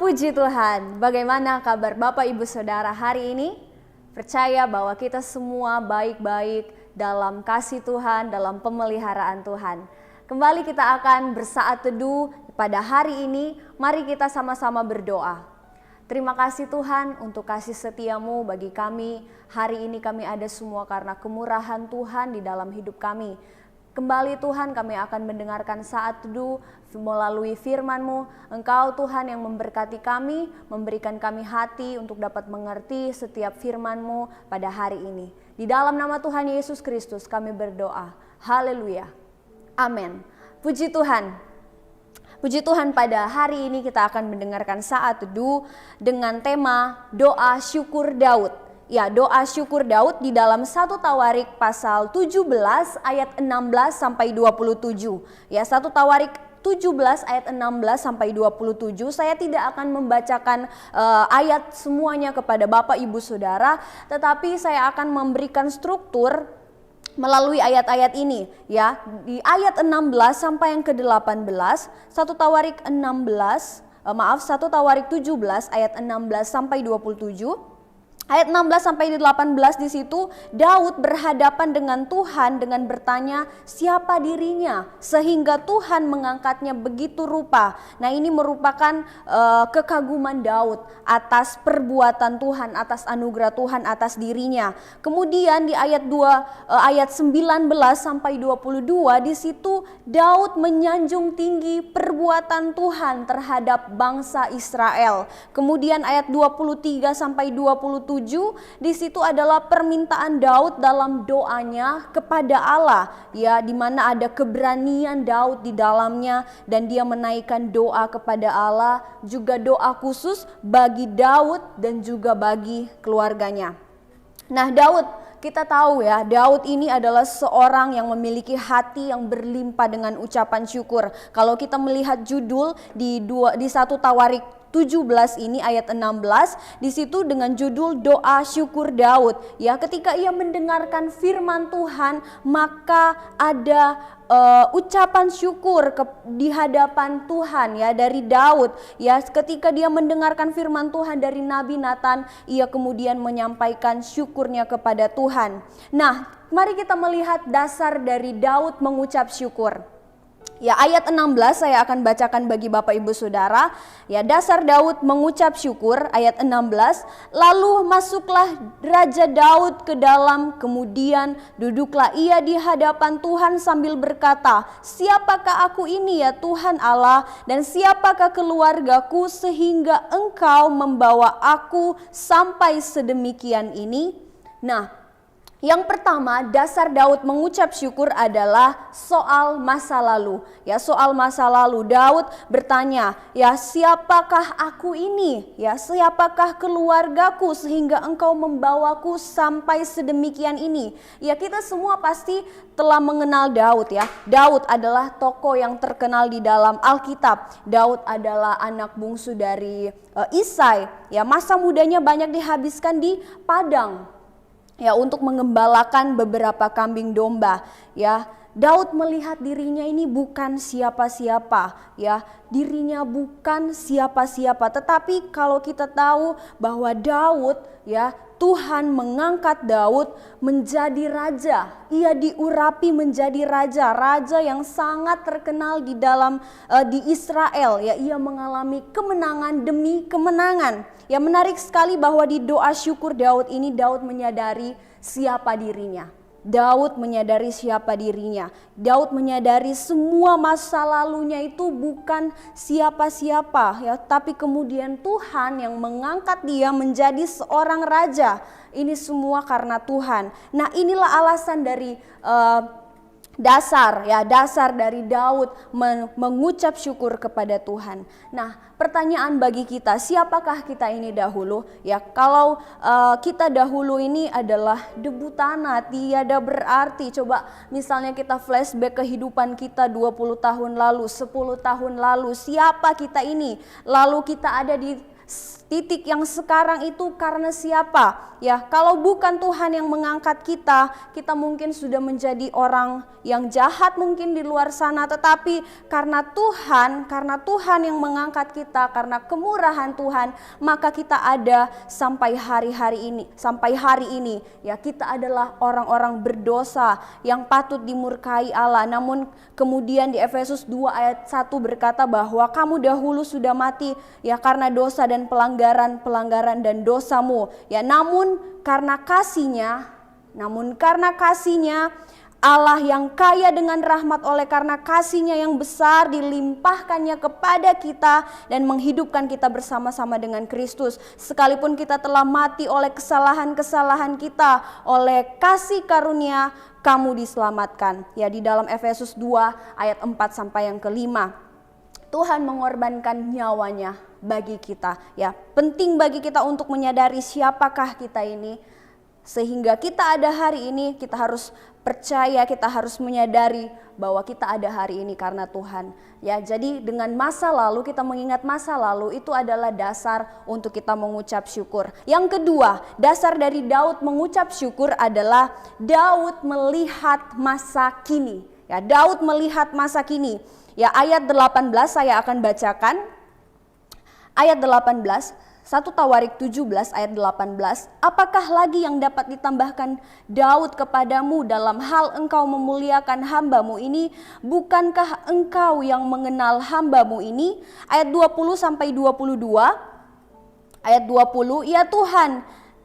Puji Tuhan, bagaimana kabar Bapak Ibu Saudara hari ini? Percaya bahwa kita semua baik-baik dalam kasih Tuhan, dalam pemeliharaan Tuhan. Kembali kita akan bersaat teduh pada hari ini, mari kita sama-sama berdoa. Terima kasih Tuhan untuk kasih setiamu bagi kami. Hari ini kami ada semua karena kemurahan Tuhan di dalam hidup kami. Kembali Tuhan kami akan mendengarkan saat teduh melalui firman-Mu. Engkau Tuhan yang memberkati kami, memberikan kami hati untuk dapat mengerti setiap firman-Mu pada hari ini. Di dalam nama Tuhan Yesus Kristus kami berdoa. Haleluya. Amin. Puji Tuhan. Puji Tuhan, pada hari ini kita akan mendengarkan saat teduh dengan tema doa syukur Daud. Ya, doa syukur Daud di dalam 1 Tawarik pasal 17 ayat 16 sampai 27. Ya, 1 Tawarik 17 ayat 16 sampai 27. Saya tidak akan membacakan ayat semuanya kepada Bapak Ibu Saudara, tetapi saya akan memberikan struktur melalui ayat-ayat ini, ya. Di ayat 16 sampai yang ke-18, 1 Tawarik 17 ayat 16 sampai 27. Ayat 16 sampai 18 di situ Daud berhadapan dengan Tuhan dengan bertanya siapa dirinya sehingga Tuhan mengangkatnya begitu rupa. Nah, ini merupakan kekaguman Daud atas perbuatan Tuhan, atas anugerah Tuhan atas dirinya. Kemudian di ayat 19 sampai 22 di situ Daud menyanjung tinggi perbuatan Tuhan terhadap bangsa Israel. Kemudian ayat 23 sampai 27 di situ adalah permintaan Daud dalam doanya kepada Allah, ya, di mana ada keberanian Daud di dalamnya dan dia menaikkan doa kepada Allah, juga doa khusus bagi Daud dan juga bagi keluarganya. Nah, Daud, kita tahu ya, Daud ini adalah seorang yang memiliki hati yang berlimpah dengan ucapan syukur. Kalau kita melihat judul di 1 Tawarik 17 ini ayat 16, di situ dengan judul doa syukur Daud. Ya, ketika ia mendengarkan firman Tuhan, maka ada ucapan syukur di hadapan Tuhan, ya, dari Daud. Ya, ketika dia mendengarkan firman Tuhan dari Nabi Nathan, ia kemudian menyampaikan syukurnya kepada Tuhan. Nah, mari kita melihat dasar dari Daud mengucap syukur. Ya, ayat 16 saya akan bacakan bagi Bapak Ibu Saudara. Ya, dasar Daud mengucap syukur, ayat 16. Lalu masuklah Raja Daud ke dalam, kemudian duduklah ia di hadapan Tuhan sambil berkata, siapakah aku ini ya Tuhan Allah, dan siapakah keluargaku sehingga Engkau membawa aku sampai sedemikian ini? Nah, yang pertama, dasar Daud mengucap syukur adalah soal masa lalu. Ya, soal masa lalu. Daud bertanya, ya, siapakah aku ini? Ya, siapakah keluargaku sehingga Engkau membawaku sampai sedemikian ini? Ya, kita semua pasti telah mengenal Daud, ya. Daud adalah tokoh yang terkenal di dalam Alkitab. Daud adalah anak bungsu dari Isai. Ya, masa mudanya banyak dihabiskan di padang, ya, untuk mengembalakan beberapa kambing domba. Ya, Daud melihat dirinya ini bukan siapa-siapa, ya, dirinya bukan siapa-siapa. Tetapi kalau kita tahu bahwa Daud, ya, Tuhan mengangkat Daud menjadi raja. Ia diurapi menjadi raja, raja yang sangat terkenal di dalam di Israel. Ya, ia mengalami kemenangan demi kemenangan. Ya, menarik sekali bahwa di doa syukur Daud ini Daud menyadari siapa dirinya. Daud menyadari siapa dirinya. Daud menyadari semua masa lalunya itu bukan siapa-siapa, ya, tapi kemudian Tuhan yang mengangkat dia menjadi seorang raja. Ini semua karena Tuhan. Nah, inilah alasan dari dasar dari Daud mengucap syukur kepada Tuhan. Nah, pertanyaan bagi kita, siapakah kita ini dahulu? Ya, kalau kita dahulu ini adalah debu tanah, tiada berarti. Coba misalnya kita flashback kehidupan kita 20 tahun lalu, 10 tahun lalu, siapa kita ini? Lalu kita ada di Titik yang sekarang itu karena siapa? Ya, kalau bukan Tuhan yang mengangkat kita, kita mungkin sudah menjadi orang yang jahat mungkin di luar sana, tetapi karena Tuhan yang mengangkat kita, karena kemurahan Tuhan, maka kita ada sampai hari ini. Ya, kita adalah orang-orang berdosa yang patut dimurkai Allah. Namun kemudian di Efesus 2 ayat 1 berkata bahwa kamu dahulu sudah mati ya karena dosa dan pelanggaran dan dosamu. Ya, namun karena kasihnya Allah yang kaya dengan rahmat oleh karena kasihnya yang besar dilimpahkannya kepada kita dan menghidupkan kita bersama-sama dengan Kristus. Sekalipun kita telah mati oleh kesalahan-kesalahan kita, oleh kasih karunia kamu diselamatkan. Ya, di dalam Efesus 2 ayat 4 sampai yang kelima. Tuhan mengorbankan nyawanya bagi kita. Ya, penting bagi kita untuk menyadari siapakah kita ini. Sehingga kita ada hari ini, kita harus percaya, kita harus menyadari bahwa kita ada hari ini karena Tuhan. Ya, jadi dengan masa lalu, kita mengingat masa lalu itu adalah dasar untuk kita mengucap syukur. Yang kedua, dasar dari Daud mengucap syukur adalah Daud melihat masa kini. Ya, Daud melihat masa kini. Ya, ayat 18 saya akan bacakan. Ayat 18, 1 Tawarik 17 ayat 18. Apakah lagi yang dapat ditambahkan Daud kepadamu dalam hal engkau memuliakan hambamu ini? Bukankah engkau yang mengenal hambamu ini? Ayat 20 sampai 22. Ayat 20, ya Tuhan,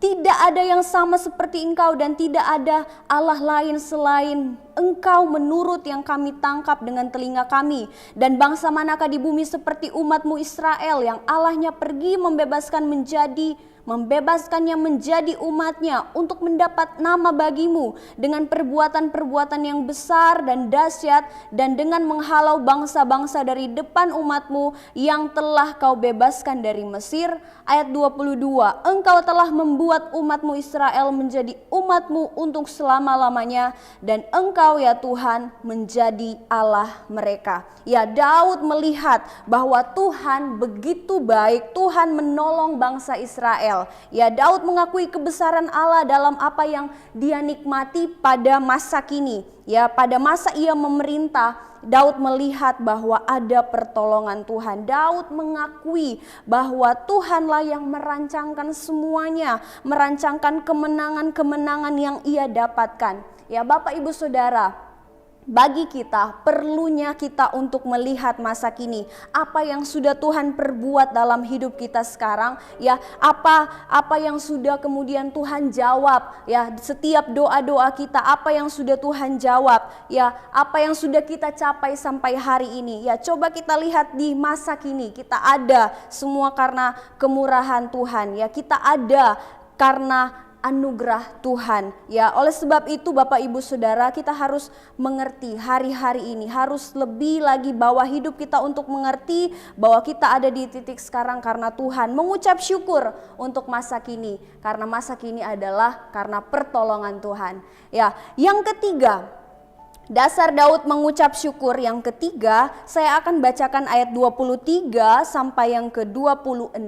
tidak ada yang sama seperti engkau dan tidak ada Allah lain selain engkau menurut yang kami tangkap dengan telinga kami. Dan bangsa manakah di bumi seperti umatmu Israel yang Allahnya pergi membebaskannya menjadi umatnya untuk mendapat nama bagimu dengan perbuatan-perbuatan yang besar dan dahsyat dan dengan menghalau bangsa-bangsa dari depan umatmu yang telah kau bebaskan dari Mesir. Ayat 22, engkau telah membuat umatmu Israel menjadi umatmu untuk selama-lamanya dan engkau ya Tuhan menjadi Allah mereka. Ya, Daud melihat bahwa Tuhan begitu baik, Tuhan menolong bangsa Israel. Ya, Daud mengakui kebesaran Allah dalam apa yang dia nikmati pada masa kini. Ya, pada masa ia memerintah, Daud melihat bahwa ada pertolongan Tuhan. Daud mengakui bahwa Tuhanlah yang merancangkan semuanya, merancangkan kemenangan-kemenangan yang ia dapatkan. Ya, Bapak Ibu Saudara, bagi kita, perlunya kita untuk melihat masa kini, apa yang sudah Tuhan perbuat dalam hidup kita sekarang, ya, apa yang sudah kemudian Tuhan jawab, ya, setiap doa-doa kita, apa yang sudah Tuhan jawab, ya, apa yang sudah kita capai sampai hari ini, ya, coba kita lihat di masa kini, kita ada semua karena kemurahan Tuhan, ya, kita ada karena anugerah Tuhan. Ya, oleh sebab itu Bapak Ibu Saudara, kita harus mengerti hari-hari ini, harus lebih lagi bawa hidup kita untuk mengerti bahwa kita ada di titik sekarang karena Tuhan. Mengucap syukur untuk masa kini, karena masa kini adalah karena pertolongan Tuhan. Ya, yang ketiga, dasar Daud mengucap syukur yang ketiga, saya akan bacakan ayat 23 sampai yang ke-26.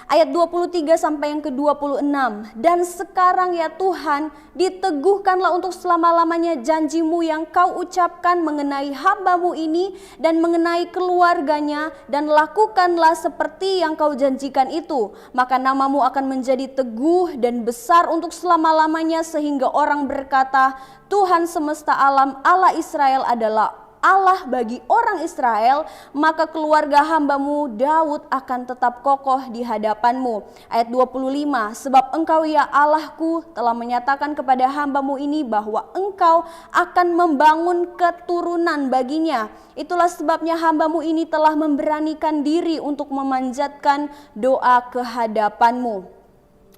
Ayat 23 sampai yang ke-26. Dan sekarang ya Tuhan, diteguhkanlah untuk selama-lamanya janjimu yang kau ucapkan mengenai hamba-Mu ini dan mengenai keluarganya, dan lakukanlah seperti yang kau janjikan itu. Maka nama-Mu akan menjadi teguh dan besar untuk selama-lamanya sehingga orang berkata, Tuhan semesta alam, Allah Israel adalah Allah bagi orang Israel, maka keluarga hamba-Mu Daud akan tetap kokoh di hadapan-Mu. Ayat 25, sebab Engkau ya Allahku telah menyatakan kepada hamba-Mu ini bahwa Engkau akan membangun keturunan baginya. Itulah sebabnya hamba-Mu ini telah memberanikan diri untuk memanjatkan doa ke hadapan-Mu.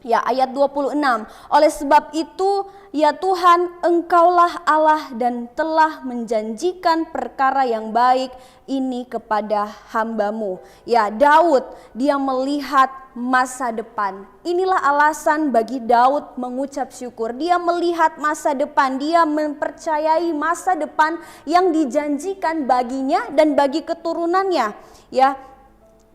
Ya, ayat 26, oleh sebab itu ya Tuhan, Engkaulah Allah dan telah menjanjikan perkara yang baik ini kepada hamba-Mu. Ya, Daud, dia melihat masa depan. Inilah alasan bagi Daud mengucap syukur. Dia melihat masa depan, dia mempercayai masa depan yang dijanjikan baginya dan bagi keturunannya. Ya,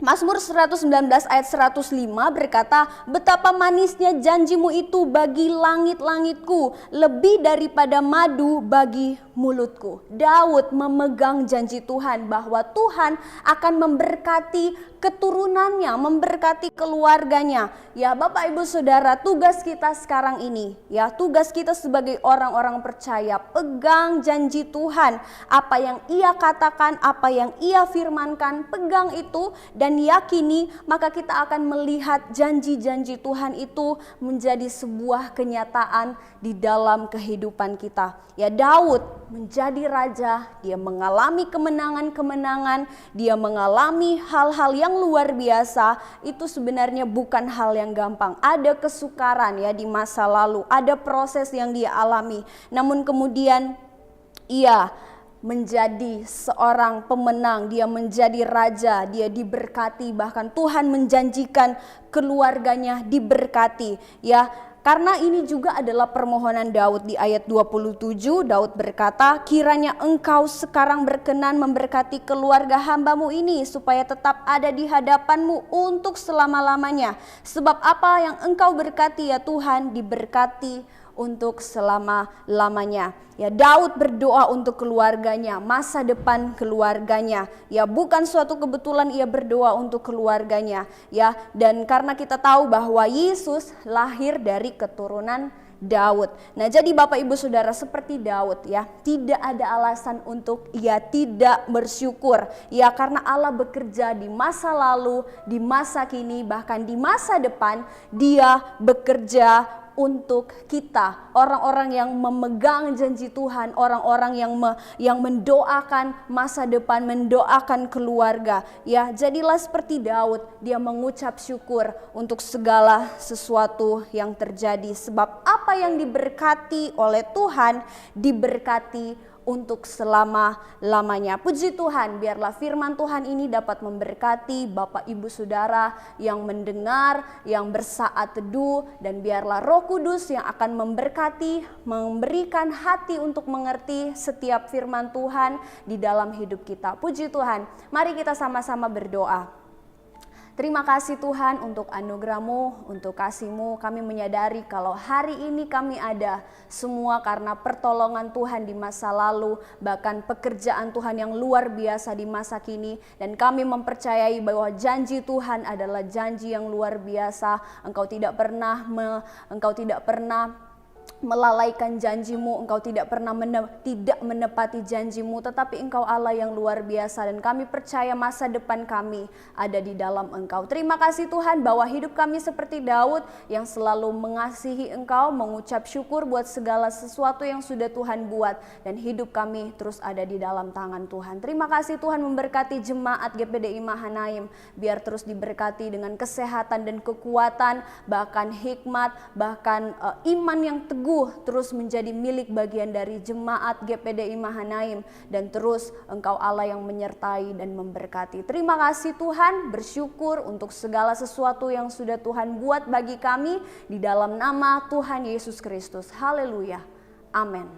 Mazmur 119 ayat 105 berkata, betapa manisnya janjimu itu bagi langit-langitku, lebih daripada madu bagi mulutku. Daud memegang janji Tuhan bahwa Tuhan akan memberkati keturunannya, memberkati keluarganya. Ya Bapak Ibu Saudara, tugas kita sekarang ini, ya tugas kita sebagai orang-orang percaya, pegang janji Tuhan. Apa yang Ia katakan, apa yang Ia firmankan, pegang itu dan yakini, maka kita akan melihat janji-janji Tuhan itu menjadi sebuah kenyataan di dalam kehidupan kita. Ya Daud menjadi raja, dia mengalami kemenangan-kemenangan, dia mengalami hal-hal yang luar biasa. Itu sebenarnya bukan hal yang gampang. Ada kesukaran ya di masa lalu, ada proses yang dia alami. Namun kemudian ia menjadi seorang pemenang, dia menjadi raja, dia diberkati, bahkan Tuhan menjanjikan keluarganya diberkati. Ya, karena ini juga adalah permohonan Daud di ayat 27. Daud berkata, kiranya engkau sekarang berkenan memberkati keluarga hambamu ini supaya tetap ada di hadapanmu untuk selama-lamanya. Sebab apa yang engkau berkati ya Tuhan, diberkati untuk selama-lamanya. Ya Daud berdoa untuk keluarganya, masa depan keluarganya. Ya bukan suatu kebetulan ia berdoa untuk keluarganya. Ya, dan karena kita tahu bahwa Yesus lahir dari keturunan Daud. Nah, jadi Bapak Ibu Saudara, seperti Daud ya, tidak ada alasan untuk ia tidak bersyukur. Ya, karena Allah bekerja di masa lalu, di masa kini, bahkan di masa depan, Dia bekerja untuk kita, orang-orang yang memegang janji Tuhan, orang-orang yang mendoakan masa depan, mendoakan keluarga. Ya, jadilah seperti Daud, dia mengucap syukur untuk segala sesuatu yang terjadi, sebab apa yang diberkati oleh Tuhan diberkati untuk selama-lamanya. Puji Tuhan, biarlah firman Tuhan ini dapat memberkati Bapak Ibu Saudara yang mendengar, yang bersaat teduh, dan biarlah Roh Kudus yang akan memberkati, memberikan hati untuk mengerti setiap firman Tuhan di dalam hidup kita. Puji Tuhan, mari kita sama-sama berdoa. Terima kasih Tuhan untuk anugerah-Mu, untuk kasih-Mu. Kami menyadari kalau hari ini kami ada semua karena pertolongan Tuhan di masa lalu, bahkan pekerjaan Tuhan yang luar biasa di masa kini. Dan kami mempercayai bahwa janji Tuhan adalah janji yang luar biasa. Engkau tidak pernah melalaikan janji-Mu, Engkau tidak pernah tidak menepati janji-Mu, tetapi Engkau Allah yang luar biasa, dan kami percaya masa depan kami ada di dalam Engkau. Terima kasih Tuhan bahwa hidup kami seperti Daud yang selalu mengasihi Engkau, mengucap syukur buat segala sesuatu yang sudah Tuhan buat, dan hidup kami terus ada di dalam tangan Tuhan. Terima kasih Tuhan, memberkati jemaat GPDI Mahanaim, biar terus diberkati dengan kesehatan dan kekuatan, bahkan hikmat, bahkan iman yang teguh terus menjadi milik bagian dari jemaat GPDI Mahanaim, dan terus Engkau Allah yang menyertai dan memberkati. Terima kasih Tuhan, bersyukur untuk segala sesuatu yang sudah Tuhan buat bagi kami di dalam nama Tuhan Yesus Kristus. Haleluya. Amin.